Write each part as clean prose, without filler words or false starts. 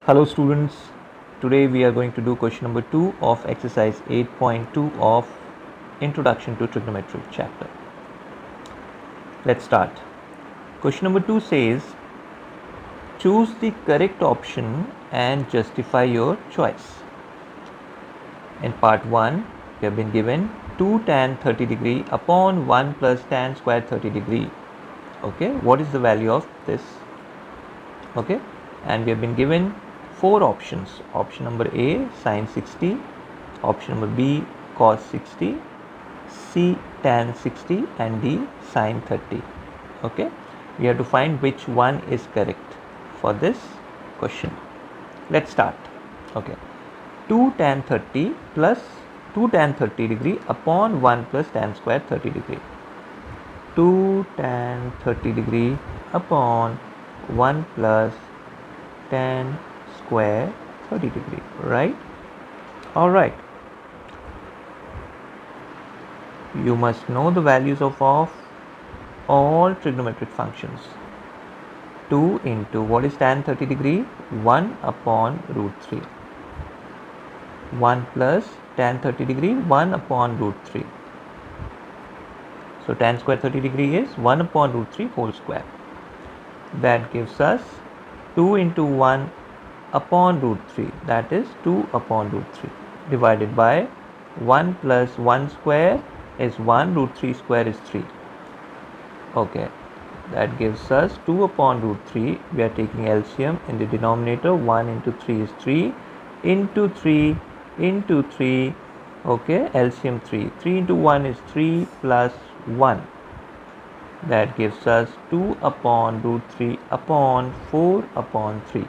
Hello students, today we are going to do question number 2 of exercise 8.2 of Introduction to Trigonometry chapter. Let's start. Question number 2 says, choose the correct option and justify your choice. In part 1, we have been given 2 tan 30 degree upon 1 plus tan square 30 degree. Okay, what is the value of this? Okay, and we have been given 4 options. Option number A, sin 60, option number B, cos 60, C, tan 60, and D, sin 30. Okay, we have to find which one is correct for this question. Let's start. Okay, 2 tan 30 plus 2 tan 30 degree upon 1 plus tan square 30 degree. 2 tan 30 degree upon 1 plus tan square 30 degree, right? All right, you must know the values of all trigonometric functions. 2 into what is tan 30 degree? 1 upon root 3. 1 plus tan 30 degree, 1 upon root 3. So tan square 30 degree is 1 upon root 3 whole square. That gives us 2 into 1 upon root 3, that is 2 upon root 3, divided by 1 plus 1 square is 1, root 3 square is 3. Okay, that gives us 2 upon root 3. We are taking LCM in the denominator. 1 into 3 is 3, into 3 into 3. Okay, LCM 3. 3 into 1 is 3 plus 1. That gives us 2 upon root 3 upon 4 upon 3.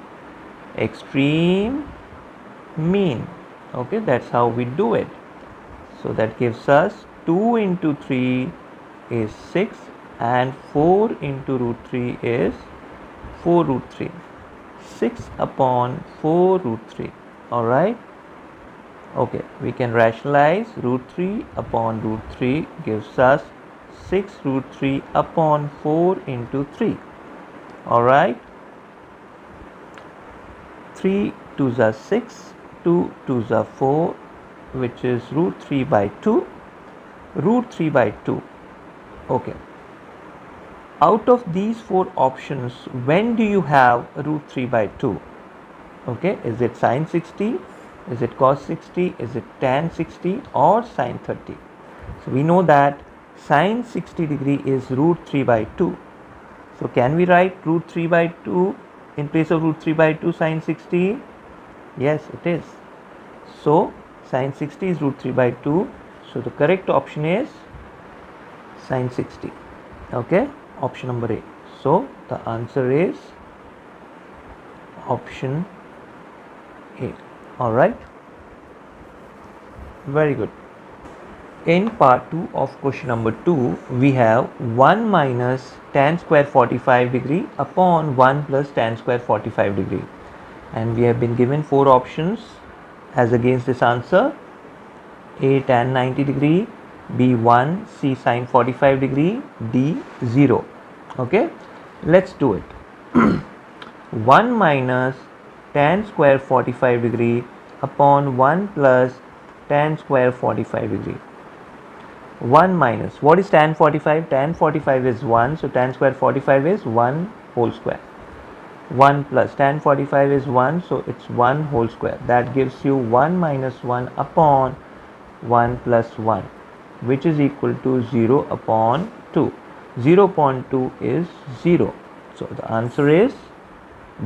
Extreme mean. Okay, that's how we do it. So that gives us 2 into 3 is 6 and 4 into root 3 is 4 root 3. 6 upon 4 root 3. Alright. Okay, we can rationalize. Root 3 upon root 3 gives us 6 root 3 upon 4 into 3. Alright. 3 2s are 6, 2 2s are 4, which is root 3 by 2, root 3 by 2. Okay. Out of these 4 options, when do you have root 3 by 2? Okay, is it sin 60, is it cos 60, is it tan 60 or sin 30? So we know that sin 60 degree is root 3 by 2. So can we write root 3 by 2 in place of root 3 by 2 sin 60? Yes, it is. So sin 60 is root 3 by 2. So the correct option is sin 60. Okay, option number A. So the answer is option A. Alright, very good. In part 2 of question number 2, we have 1 minus tan square 45 degree upon 1 plus tan square 45 degree. And we have been given 4 options as against this answer. A tan 90 degree, B 1, C sin 45 degree, D 0. Okay, let's do it. 1 minus tan square 45 degree upon 1 plus tan square 45 degree. 1 minus, what is tan 45? Tan 45 is 1, so tan square 45 is 1 whole square. 1 plus tan 45 is 1, so it's 1 whole square. That gives you 1 minus 1 upon 1 plus 1, which is equal to 0 upon 2. 0 upon 2 is 0. So the answer is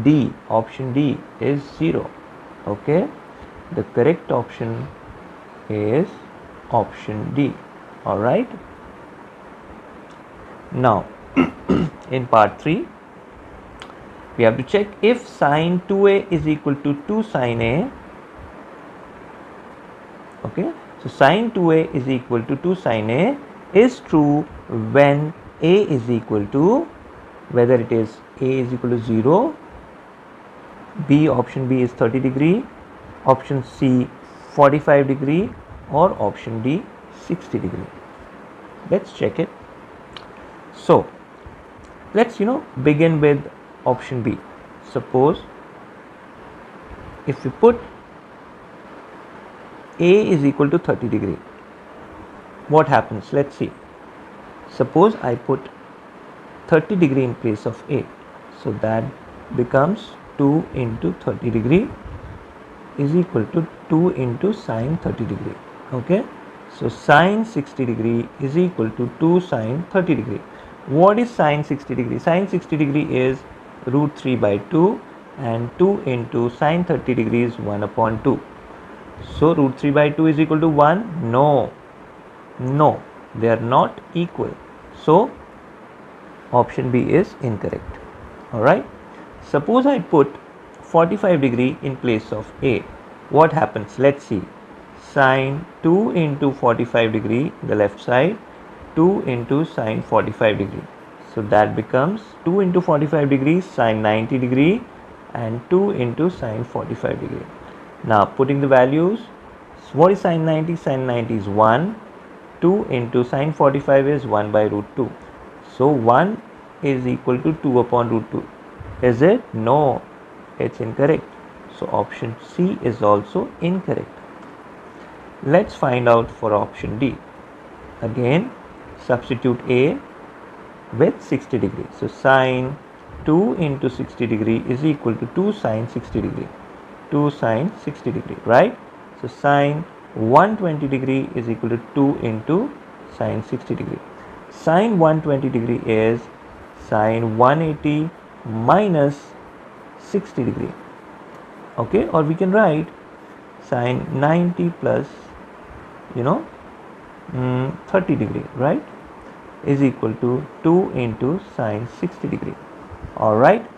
D. Option D is 0. Okay, the correct option is option D. Alright. Now, in part 3, we have to check if sin 2a is equal to 2 sin a. Okay, so sin 2a is equal to 2 sin a is true when a is equal to, whether it is a is equal to 0, B, option B is 30 degree, option C 45 degree, or option D 60 degree. Let's check it. So let's begin with option B. Suppose if we put A is equal to 30 degree, what happens? Let's see. Suppose I put 30 degree in place of A. So that becomes 2 into 30 degree is equal to 2 into sine 30 degree. Okay. So sine 60 degree is equal to 2 sine 30 degree. What is sine 60 degree? Sine 60 degree is root 3 by 2, and 2 into sine 30 degree is 1 upon 2. So root 3 by 2 is equal to 1? No. No, they are not equal. So option B is incorrect. Alright. Suppose I put 45 degree in place of A. What happens? Let's see. Sine 2 into 45 degree, the left side, 2 into sine 45 degree. So that becomes 2 into 45 degrees sine 90 degree and 2 into sine 45 degree. Now putting the values, what is sine 90? Sine 90 is 1. 2 into sine 45 is 1 by root 2. So 1 is equal to 2 upon root 2. Is it? No, it's incorrect. So option C is also incorrect. Let's find out for option D. Again, substitute A with 60 degree. So sine 2 into 60 degree is equal to 2 sine 60 degree. 2 sine 60 degree, right? So sine 120 degree is equal to 2 into sine 60 degree. Sine 120 degree is sine 180 minus 60 degree. Okay, or we can write sine 90 plus 30 degree, right, is equal to 2 into sine 60 degree. Alright,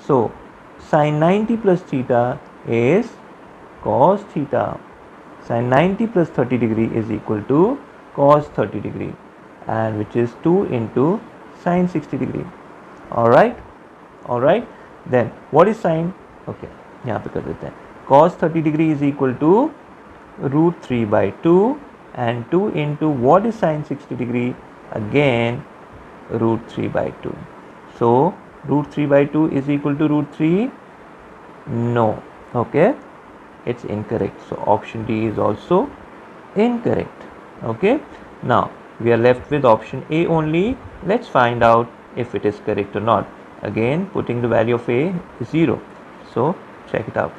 so sine 90 plus theta is cos theta. Sine 90 plus 30 degree is equal to cos 30 degree, and which is 2 into sine 60 degree. Alright, then what is sine? Okay, यहाँ पे कर देते हैं. Cos 30 degree is equal to root 3 by 2, and 2 into what is sine 60 degree? Again root 3 by 2. So root 3 by 2 is equal to root 3? No. Okay, it's incorrect. So option D is also incorrect. Okay, now we are left with option A only. Let's find out if it is correct or not. Again, putting the value of A is 0. So check it out.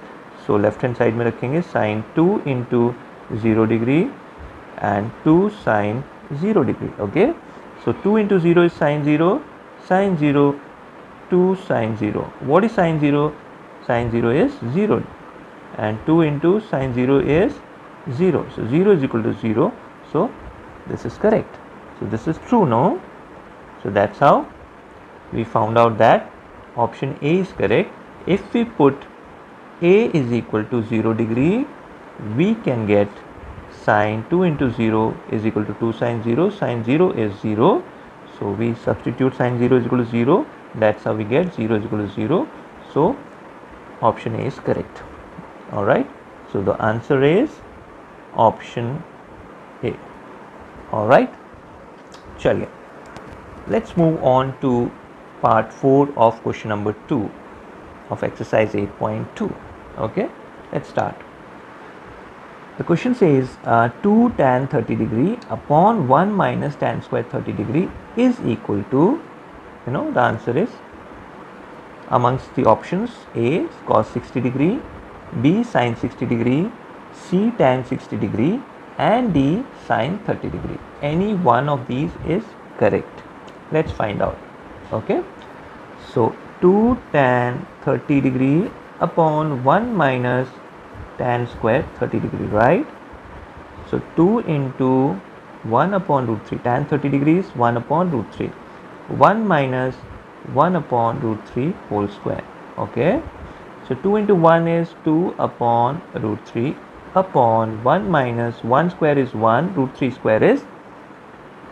So left hand side में रखेंगे sine 2 into 0 degree and 2 sine 0 degree. Okay, so 2 into 0 is sine 0, 2 sine 0. What is sine 0? Sine 0 is 0, and 2 into sine 0 is 0. So 0 is equal to 0. So this is correct. So this is true, no? So that's how we found out that option A is correct. If we put A is equal to 0 degree, we can get sine 2 into 0 is equal to 2 sine 0. Sine 0 is 0. So we substitute sine 0 is equal to 0. That's how we get 0 is equal to 0. So option A is correct. Alright. So the answer is option A. Alright. Chaliye. Let's move on to part 4 of question number 2 of exercise 8.2. Okay. Let's start. The question says 2 tan 30 degree upon 1 minus tan square 30 degree is equal to, the answer is amongst the options: A cos 60 degree, B sin 60 degree, C tan 60 degree, and D sin 30 degree. Any one of these is correct. Let's find out. Okay. So 2 tan 30 degree upon 1 minus tan square 30 degree, right? So 2 into 1 upon root 3. Tan 30 degrees 1 upon root 3. 1 minus 1 upon root 3 whole square. Okay. So 2 into 1 is 2 upon root 3 upon 1 minus 1 square is 1, root 3 square is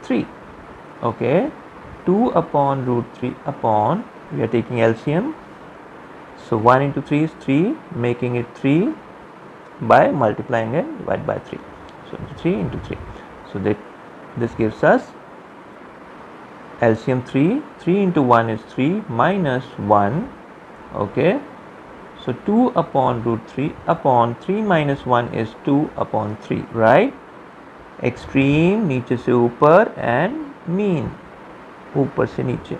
3. Okay. 2 upon root 3 upon, we are taking LCM. So 1 into 3 is 3, making it 3 by multiplying and divide by 3. So 3 into 3. So this gives us LCM 3. 3 into 1 is 3 minus 1. Okay. So 2 upon root 3 upon 3 minus 1 is 2 upon 3, right? Extreme नीचे से ऊपर and mean ऊपर से नीचे.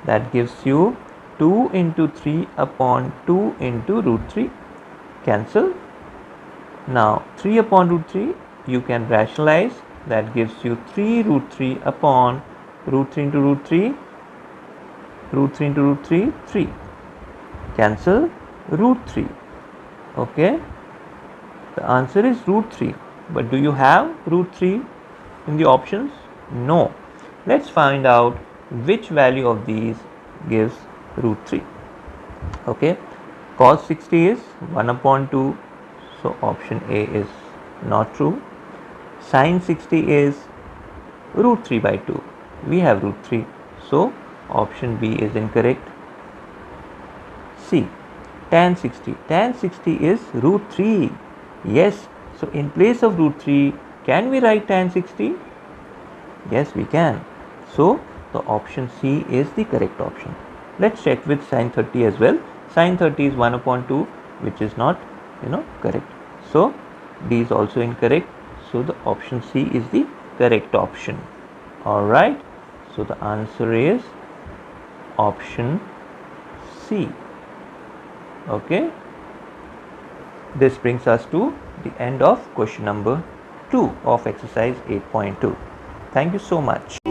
That gives you 2 into 3 upon 2 into root 3. Cancel. Now 3 upon root 3 you can rationalize. That gives you 3 root 3 upon root 3 into root 3. Root 3 into root 3, 3. Cancel root 3. Okay. The answer is root 3. But do you have root 3 in the options? No. Let's find out which value of these gives root 3. Okay. Cos 60 is 1 upon 2. So option A is not true. Sin 60 is root 3 by 2. We have root 3. So option B is incorrect. C. Tan 60. Tan 60 is root 3. Yes. So in place of root 3, can we write tan 60? Yes, we can. So the option C is the correct option. Let's check with sin 30 as well. Sin 30 is 1 upon 2, which is not, correct. So D is also incorrect. So the option C is the correct option. Alright. So the answer is option C. Okay. This brings us to the end of question number 2 of exercise 8.2. Thank you so much.